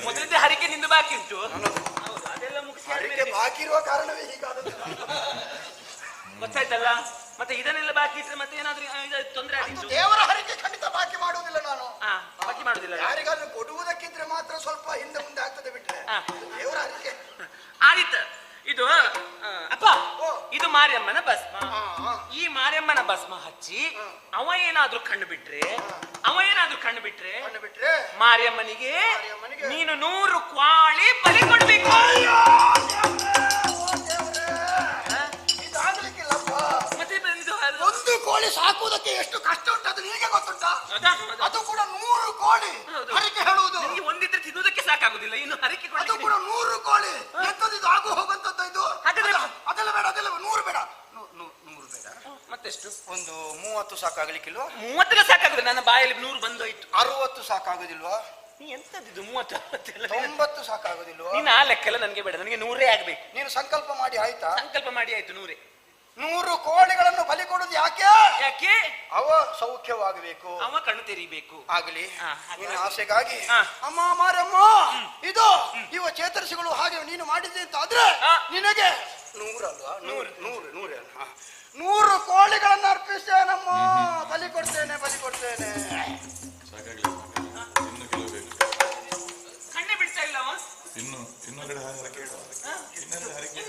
ಮೊದಲಿದ್ದ ಹರಿಕೆ ನಿಂದು ಬಾಕಿ ಉಂಟು. ಹೌದು, ಅದೆಲ್ಲ ಮುಗಿಸಿ ಹರಿಕೆ ಬಾಕಿ ಇರುವ ಕಾರಣವೇ ಹೀಗಾದದ್ದು. ಗೊತ್ತಾಯ್ತಲ್ಲ. ಮತ್ತೆ ಇದನ್ನೆಲ್ಲ ಬಾಕಿ ಇಟ್ಟರೆ ಮತ್ತೆ ಏನಾದ್ರೂ ತೊಂದರೆ ಆಗಿತ್ತು. ದೇವರ ಹರಿಕೆ ಖಂಡಿತ ಬಾಕಿ ಮಾಡುವುದಿಲ್ಲ ನಾನು. ಬಾಕಿ ಮಾಡುದಿಲ್ಲ. ಯಾರಿಗಾದ್ರೂ ಕೊಡುವುದಕ್ಕಿದ್ರೆ ಮಾತ್ರ ಸ್ವಲ್ಪ ಹಿಂದೆ ಮುಂದೆ ಆಗ್ತದೆ ಬಿಟ್ರೆ ದೇವರ ಹರಿಕೆ ಆಯ್ತು. ಇದು ಅಪ್ಪ, ಇದು ಮಾರಿಯಮ್ಮನ ಭಸ್ಮ. ಈ ಮಾರಿಯಮ್ಮನ ಭಸ್ಮ ಹಚ್ಚಿ ಅವ ಏನಾದ್ರೂ ಕಣ್ಣು ಬಿಟ್ರೆ ಮಾರಿಯಮ್ಮನಿಗೆ ನೀನು 100 ಕ್ವಾಳಿ ಬಲಿ ಕೊಡ್ಬೇಕು. ಒಂದು ಕೋಳಿ ಸಾಕುವುದಕ್ಕೆ ಎಷ್ಟು ಕಷ್ಟ ಉಂಟು ಅದು ನಿನಗೆ ಗೊತ್ತುಂಟಾ? ಅದು ಕೂಡ 100 ಕೋಳಿ ಹರಿಕೆ ಹೇಳುವುದು. ನಿಮಗೆ ಒಂದಿದ್ರೆ ತಿನ್ನುವುದಕ್ಕೆ ಸಾಕಾಗುದಿಲ್ಲ, ಇನ್ನು ಹರಿಕೆ ಅದು ಕೂಡ 100 ಕೋಳಿ. ಎಂತದ್ದು ಇದು ಆಗು ಹೋಗುವಂತದ್ದು ಇದು? ಅದೆಲ್ಲ ಬೇಡ, ಅದೆಲ್ಲ 100 ಬೇಡ. 100 ಬೇಡ, ಮತ್ತೆಷ್ಟು? ಒಂದು 30 ಸಾಕಾಗ್ಲಿಕ್ಕಿಲ್ವಾ? 30 ಸಾಕಾಗುದಿಲ್ಲ, ನನ್ನ ಬಾಯಲ್ಲಿ 100 ಬಂದೋಯ್ತು. 60 ಸಾಕಾಗುದಿಲ್ವಾ? ನೀ ಎಂತದ್ದು 30 90 ಸಾಕಾಗುದಿಲ್ವಾ? ನೀನು ಆ ಲೆಕ್ಕೆಲ್ಲ ನನಗೆ ಬೇಡ, ನನಗೆ 100 ಆಗ್ಬೇಕು. ನೀನು ಸಂಕಲ್ಪ ಮಾಡಿ ಆಯ್ತಾ? ಸಂಕಲ್ಪ ಮಾಡಿ ಆಯ್ತು. 100 ಕೋಳಿಗಳನ್ನು ಬಲಿ ಕೊಡುದು ಯಾಕೆ? ಅವ ಸೌಖ್ಯವಾಗಬೇಕು, ಅವ ಕಣ್ಣು ತೆರೀಬೇಕು. ಆಗಲಿ ನಿನ್ನ ಆಸೆಗಾಗಿ ಅಮ್ಮ ಮಾರಮ್ಮ, ಇದು ಇವ ಚೇತರಿಸಿಗಳು ಹಾಗೆ ನೀನು ಮಾಡಿದ್ದೆ ಅಂತ ಆದ್ರೆ ನಿನಗೆ 100 ಅಲ್ವಾ? 100 ಕೋಳಿಗಳನ್ನು ಅರ್ಪಿಸ್ತೇನಮ್ಮ. ಬಲಿ ಕೊಡ್ತೇನೆ. ಕಣ್ಣೆ ಬಿಡ್ತಾ ಇಲ್ಲ ಅವ.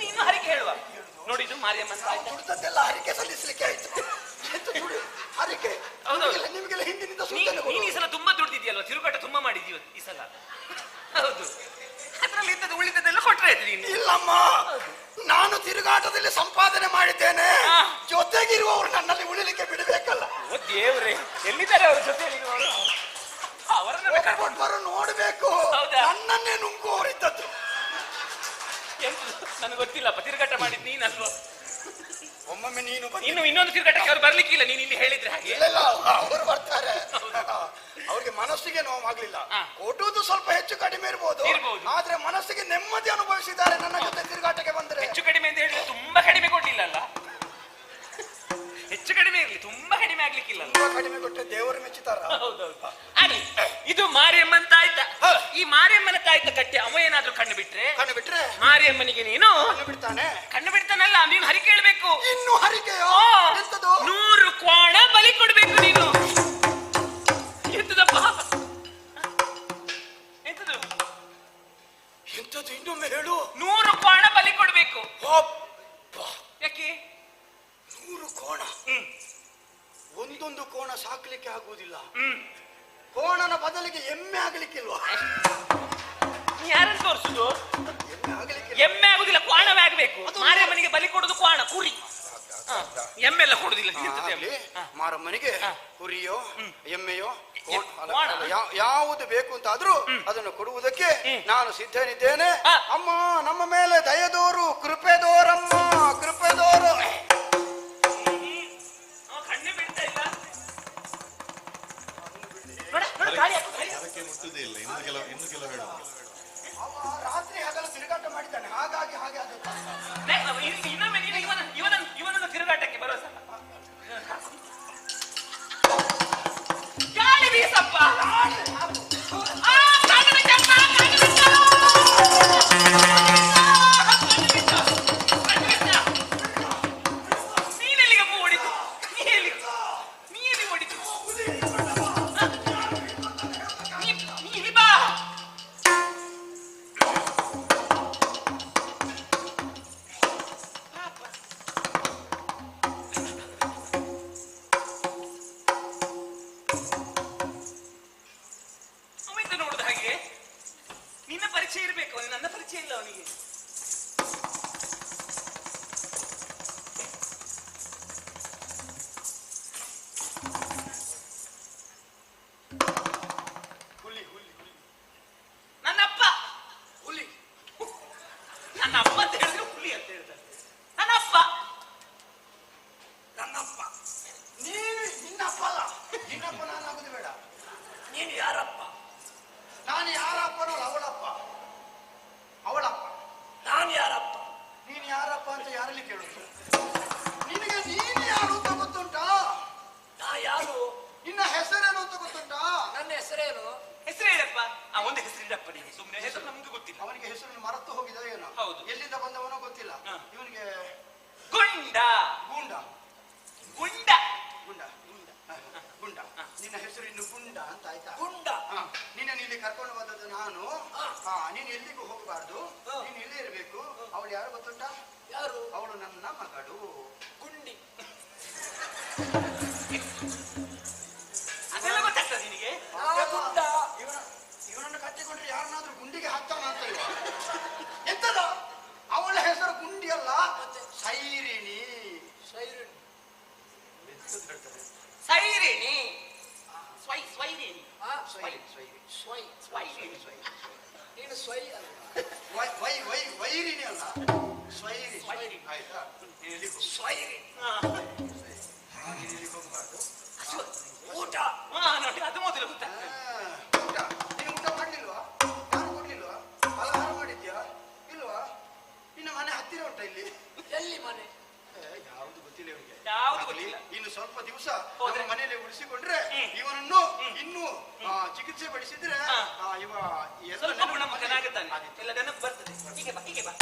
ಇನ್ನು ಹರಿಕೆ ಹೇಳುವ. ನೋಡಿ, ಇದು ಮಾರಿಯಮ್ಮನ ದುಡ್ದದ್ದೆಲ್ಲ ಹರಿಕೆ ಸಲ್ಲಿಸಲಿಕ್ಕೆ ಆಯ್ತು. ಹರಿಕೆ ನಿಮಗೆಲ್ಲ ಹಿಂದಿನಿಂದ ನೀನು ಈ ಸಲ ತುಂಬಾ ದುಡ್ದಿದ್ಯಲ್ವ, ತಿರುಗಾಟ ತುಂಬಾ ಮಾಡಿದೀವ ಈ ಸಲ. ಹೌದು, ಅದ್ರಲ್ಲಿ ಇದ್ದದ್ದು ಉಳಿದದ್ದೆಲ್ಲ ಕೊಟ್ರೆ ನೀನು. ಇಲ್ಲಮ್ಮ, ನಾನು ತಿರುಗಾಟದಲ್ಲಿ ಸಂಪಾದನೆ ಮಾಡಿದ್ದೇನೆ, ಜೊತೆಗಿರುವವರು ನನ್ನಲ್ಲಿ ಉಳಿಲಿಕ್ಕೆ ಬಿಡಬೇಕಲ್ಲ. ಓ ದೇವ್ರೆ, ಎಲ್ಲಿದ್ದಾರೆ ಅವ್ರ ಜೊತೆಯಲ್ಲಿರುವವರು? ಅವರನ್ನು ನೋಡ್ಬೇಕು. ನನ್ನನ್ನೇ ನುಂಗುವವರಿದ್ದದ್ದು ನನಗೆ ಗೊತ್ತಿಲ್ಲಪ್ಪ. ತಿರುಗಾಟ ಮಾಡಿದ್ ನೀನಲ್ವ? ಒಮ್ಮೊಮ್ಮೆ ನೀನು ಬನ್ನಿ. ಇನ್ನು ಇನ್ನೊಂದು ತಿರುಗಾಟಕ್ಕೆ ಅವ್ರು ಬರ್ಲಿಕ್ಕಿಲ್ಲ, ನೀನು ಇಲ್ಲಿ ಹೇಳಿದ್ರೆ ಹಾಗೆ. ಇಲ್ಲ ಅವರು ಬರ್ತಾರೆ. ಅವ್ರಿಗೆ ಮನಸ್ಸಿಗೆ ನೋವಾಗ್ಲಿಲ್ಲ, ಕೊಡುವುದು ಸ್ವಲ್ಪ ಹೆಚ್ಚು ಕಡಿಮೆ ಇರ್ಬೋದು, ಆದ್ರೆ ಮನಸ್ಸಿಗೆ ನೆಮ್ಮದಿ ಅನುಭವಿಸಿದ್ದಾರೆ ನನ್ನ ಜೊತೆ ತಿರುಗಾಟಕ್ಕೆ ಬಂದ್ರೆ. ಹೆಚ್ಚು ಕಡಿಮೆ ಅಂತ ಹೇಳಿದ್ರೆ ತುಂಬಾ ಕಡಿಮೆ ಕೊಡ್ಲಿಲ್ಲ ಅಲ್ಲ, ಹೆಚ್ಚು ಕಡಿಮೆ ಇರ್ಲಿ, ತುಂಬಾ ಕಡಿಮೆ ಆಗ್ಲಿಕ್ಕಿಲ್ಲ. ತುಂಬಾ ಕಡಿಮೆ ಕೊಟ್ಟರೆ ದೇವರು ಮೆಚ್ಚುತ್ತಾರ. ಹೌದೌದು. ಆಗ್ಲಿ, ಇದು ಮಾರಿಯಮ್ಮನ ತಾಯ್ತ. ಈ ಮಾರಿಯಮ್ಮನ ತಾಯ್ತ ಕಟ್ಟಿ ಅವ ಏನಾದ್ರೂ ಕಣ್ಣು ಬಿಟ್ರೆ ಮಾರಿಯಮ್ಮನಿಗೆ ನೀನು ಕಣ್ಣು ಬಿಡ್ತಾನಲ್ಲ, ನೀನು ಹರಿ ಕೇಳ್ಬೇಕು. ಇನ್ನು ಹರಿಕೆಯೋ? 100 ಕ್ವಾಣ ಬಲಿ ಕೊಡ್ಬೇಕು ನೀನು. ಎಂತದಪ್ಪ ಎಂತದು? ಎಂತದ್ದು ಇನ್ನೊಮ್ಮೆ ಹೇಳು. 100 ಕ್ವಾಣ ಬಲಿ ಕೊಡ್ಬೇಕು. ಯಾಕೆ 100 ಕೋಣ? ಒಂದೊಂದು ಕೋಣ ಸಾಕ್ಲಿಕ್ಕೆ ಆಗುವುದಿಲ್ಲ. ಕೋಣನ ಬದಲಿಗೆ ಎಮ್ಮೆ ಆಗ್ಲಿಕ್ಕಿಲ್ವಾ? ನೀ ಯಾರನ್ನು ತೋರಿಸುದು? ಎಮ್ಮೆ ಆಗ್ಲಿಕ್ಕೆ ಎಮ್ಮೆ ಆಗುದಿಲ್ಲ, ಕ್ವಾಣವೇ ಆಗ್ಬೇಕು. ಮಾರಿಯಮ್ಮನಿಗೆ ಬಲಿ ಕೊಡುದು ಕ್ವಾಣ, ಕುರಿ. ಎಮ್ಮೆಲ್ಲ ಕೊಡುದಿಲ್ಲ. ಮಾರಮ್ಮನಿಗೆ ಕುರಿಯೋ ಎಮ್ಮೆಯೋ ಯಾವುದು ಬೇಕು ಅಂತಾದ್ರೂ ಅದನ್ನು ಕೊಡುವುದಕ್ಕೆ ನಾನು ಸಿದ್ಧನಿದ್ದೇನೆ. ಅಮ್ಮ ನಮ್ಮ ಮೇಲೆ ದಯದೋರು, ಕೃಪೆದೋರಮ್ಮ, ಕೃಪೆದೋರು. ಕಣ್ಣು ಬಿಡ್ತಾ ಇಲ್ಲ. ರಾತ್ರಿ ಹಗಲು ತಿರುಗಾಟ ಮಾಡಿದ್ದಾನೆ, ಹಾಗಾಗಿ ಹಾಗೆ ಅದು. ಇನ್ನೊಮ್ಮೆ ಇವನನ್ನು ತಿರುಗಾಟಕ್ಕೆ ಭರವಸೆ. ಗಾಳಿ ಬೀಸಪ್ಪ. ನೀನೆಲ್ಲಿಗಪ್ಪ ಓಡಿತು? ನೀ ಎಲ್ಲಿ ಓಡಿತು? ನೀ ಇಲ್ಲಿ ಬಾ. ಅಮಿತ ನೋಡುದು ಹಾಗೆ. ನಿನ್ನ ಪರಿಚಯ ಇರಬೇಕು, ನನ್ನ ಪರಿಚಯ ಇಲ್ಲ ಅವನಿಗೆ. ನನ್ನಪ್ಪ ಹುಲಿ. ನನ್ನಪ್ಪ ಅಂತ ಹೇಳಿದ್ರೆ ಹುಲಿ ಅಂತ ಹೇಳ್ತಾರೆ. ನನ್ನಪ್ಪ ನೀನು ನಿನ್ನಪ್ಪ ಅಲ್ಲ. ನಿನ್ನಪ್ಪ ನಾನಾಗುದು ಬೇಡ. ನೀನು ಯಾರಪ್ಪ? ನಾನು ಯಾರಪ್ಪನೋ ಅವಳಪ್ಪ. ಅವಳಪ್ಪ. ನಾನು ಯಾರಪ್ಪ? ನೀನು ಯಾರಪ್ಪ ಅಂತ ಯಾರಲ್ಲಿ ಕೇಳುದು? ನಿನಗೆ ನೀನು ಯಾರು ಅಂತ ಗೊತ್ತುಂಟಾ? ನಾ ಯಾರು? ನಿನ್ನ ಹೆಸರೇನು ಅಂತ ಗೊತ್ತುಂಟಾ? ನನ್ನ ಹೆಸರೇನು? ಹೆಸರು ಹೇಳಪ್ಪ. ಒಂದು ಹೆಸರು ಇಡಪ್ಪ ನೀನು. ಸುಮ್ಮನೆ ಹೆಸರು ನಮ್ಗೆ ಗೊತ್ತಿಲ್ಲ. ಅವನಿಗೆ ಹೆಸರನ್ನು ಮರೆತು ಹೋಗಿದ ಏನೋ. ಹೌದು. ಎಲ್ಲಿಂದ ಬಂದವನೋ ಗೊತ್ತಿಲ್ಲ. ಇವನಿಗೆ ಗುಂಡ. ಗೂಂಡ. ಗುಂಡ. ಗುಂಡ. ಗುಂಡ. ನಿನ್ನ ಹೆಸರು ಇನ್ನು ಗುಂಡ ಅಂತ ಆಯ್ತಾ? ಗುಂಡ. ನಿನ್ನ ಇಲ್ಲಿ ಕರ್ಕೊಂಡು ಬಂದದ್ದು ನಾನು. ನೀನು ಎಲ್ಲಿಗೂ ಹೋಗಬಾರ್ದು, ನೀನು ಇಲ್ಲೇ ಇರಬೇಕು. ಅವಳು ಯಾರು ಗೊತ್ತುಂಟಾ? ಯಾರು? ಅವಳು ನನ್ನ ಮಗಳು ಗುಂಡಿ. ಅದೆಲ್ಲ ಗೊತ್ತಾಗ್ತದೆ ನಿನಗೆ? ಇವನನ್ನು ಕಟ್ಟಿಕೊಂಡ್ರೆ ಯಾರನ್ನಾದ್ರೂ ಗುಂಡಿಗೆ ಹಾಕ್ತಾನ ಅಂತ ಇವ. ಎಂತದ? ಅವಳ ಹೆಸರು ಗುಂಡಿ ಅಲ್ಲ, ಸೈರಿಣಿ. ಸೈರಿಣಿ. ಸ್ವೈರಿಣಿ. ನೀನು ವೈರಿಣಿ ಅಲ್ಲ, ಸ್ವೈರಿ. ಆಯ್ತಾ? ಊಟ ನೋಡಿ, ಅದು ಮೊದಲು ಗೊತ್ತಾಗ್ತದೆ. ಊಟ ನೀನು ಊಟ ಮಾಡ್ಲಿಲ್ವಾ? ಯಾರು ಕೊಡ್ಲಿಲ್ವಾ? ಫಲಹಾರ ಮಾಡಿದ್ಯಾ ಇಲ್ವಾ? ನಿನ್ನ ಮನೆ ಹತ್ತಿರ ಉಂಟ ಇಲ್ಲಿ? ಎಲ್ಲಿ ಮನೆ? ಯಾವುದು ಗೊತ್ತಿಲ್ಲ ಇವನಿಗೆ. ಯಾವುದು ಗೊತ್ತಿಲ್ಲ. ಇನ್ನು ಸ್ವಲ್ಪ ದಿವಸ ಅವರ ಮನೆಯಲ್ಲಿ ಉಳಿಸಿಕೊಂಡ್ರೆ ಇವನನ್ನು ಇನ್ನು ಚಿಕಿತ್ಸೆ ಪಡಿಸಿದ್ರೆ ಇವ ಸ್ವಲ್ಪ ಗುಣಮುಖನಾಗುತ್ತಾನೆ. ಎಲ್ಲ ನೆನಪು ಬರ್ತದೆ. ಹೀಗೆ ಬಾ.